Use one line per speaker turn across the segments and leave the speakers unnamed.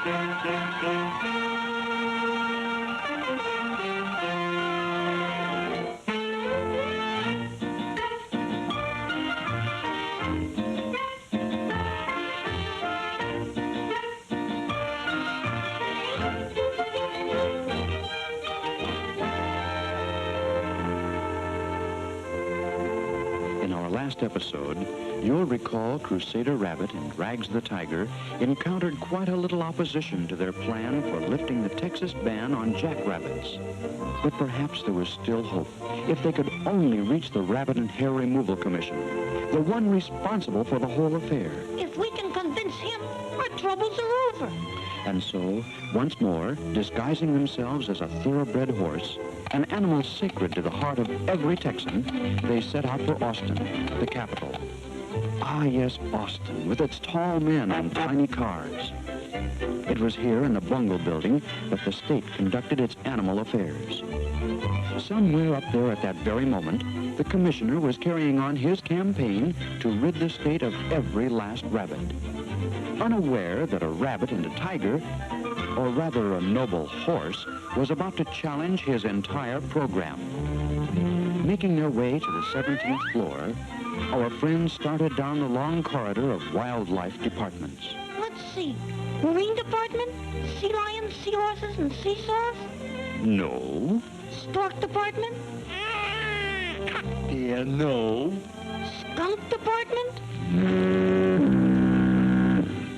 In our last episode, you'll recall Crusader Rabbit and Rags the Tiger encountered quite a little opposition to their plan for lifting the Texas ban on jackrabbits. But perhaps there was still hope if they could only reach the Rabbit and Hair Removal Commission, the one responsible for the whole affair.
If we can convince him, our troubles are over.
And so, once more, disguising themselves as a thoroughbred horse, an animal sacred to the heart of every Texan, they set out for Austin, the capital. Ah, yes, Austin, with its tall men and tiny cars. It was here in the Bungle Building that the state conducted its animal affairs. Somewhere up there at that very moment, the commissioner was carrying on his campaign to rid the state of every last rabbit. Unaware that a rabbit and a tiger, or rather a noble horse, was about to challenge his entire program. Making their way to the 17th floor, our friends started down the long corridor of wildlife departments.
Let's see. Marine department? Sea lions, seahorses, and seesaws?
No.
Stork department?
Yeah, no.
Skunk department?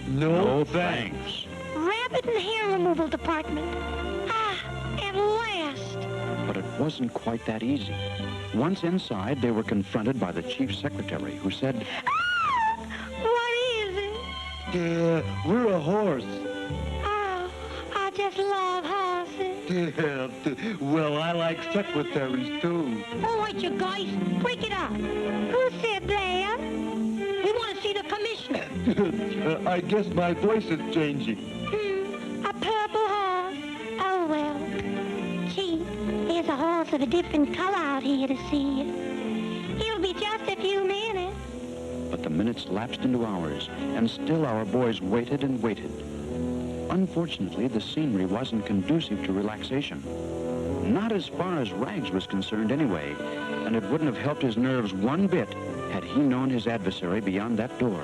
No, thanks.
Rabbit and Hair Removal department. Ah, at last.
But it wasn't quite that easy. Once inside, they were confronted by the chief secretary, who said,
Ah, what is it?
Yeah, we're a horse.
Oh, I just love horses.
Yeah, well, I like secretaries, too.
All right, you guys, break it up. Who said that? We want to see the commissioner.
I guess my voice is changing.
A purple horse. Oh, well. Gee, there's a horse of a different color out here to see it. He'll be just a few minutes.
but the minutes lapsed into hours, and still our boys waited and waited. Unfortunately, the scenery wasn't conducive to relaxation. Not as far as Rags was concerned anyway, and it wouldn't have helped his nerves one bit had he known his adversary beyond that door.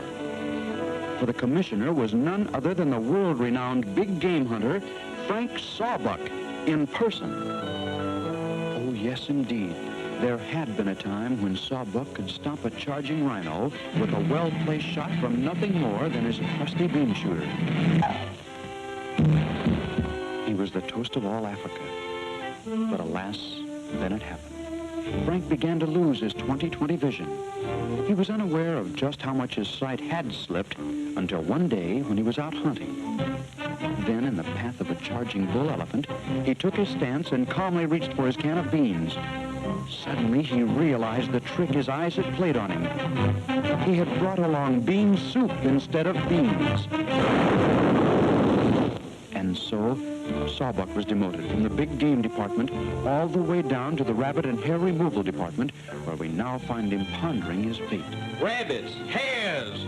For the commissioner was none other than the world-renowned big game hunter, Frank Sawbuck, in person. Oh, yes, indeed. There had been a time when Sawbuck could stop a charging rhino with a well-placed shot from nothing more than his trusty beam shooter. He was the toast of all Africa. But alas, then it happened. Frank began to lose his 20/20 vision. He was unaware of just how much his sight had slipped until one day when he was out hunting. Then, in the path of a charging bull elephant, he took his stance and calmly reached for his can of beans. Suddenly, he realized the trick his eyes had played on him. He had brought along bean soup instead of beans. And so, Sawbuck was demoted from the big game department all the way down to the rabbit and hair removal department, where we now find him pondering his fate.
Rabbits, hares,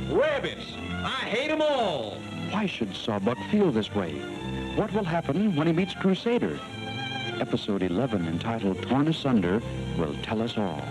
rabbits. I hate them all.
Why should Sawbuck feel this way? What will happen when he meets Crusader? Episode 11, entitled Torn Asunder, will tell us all.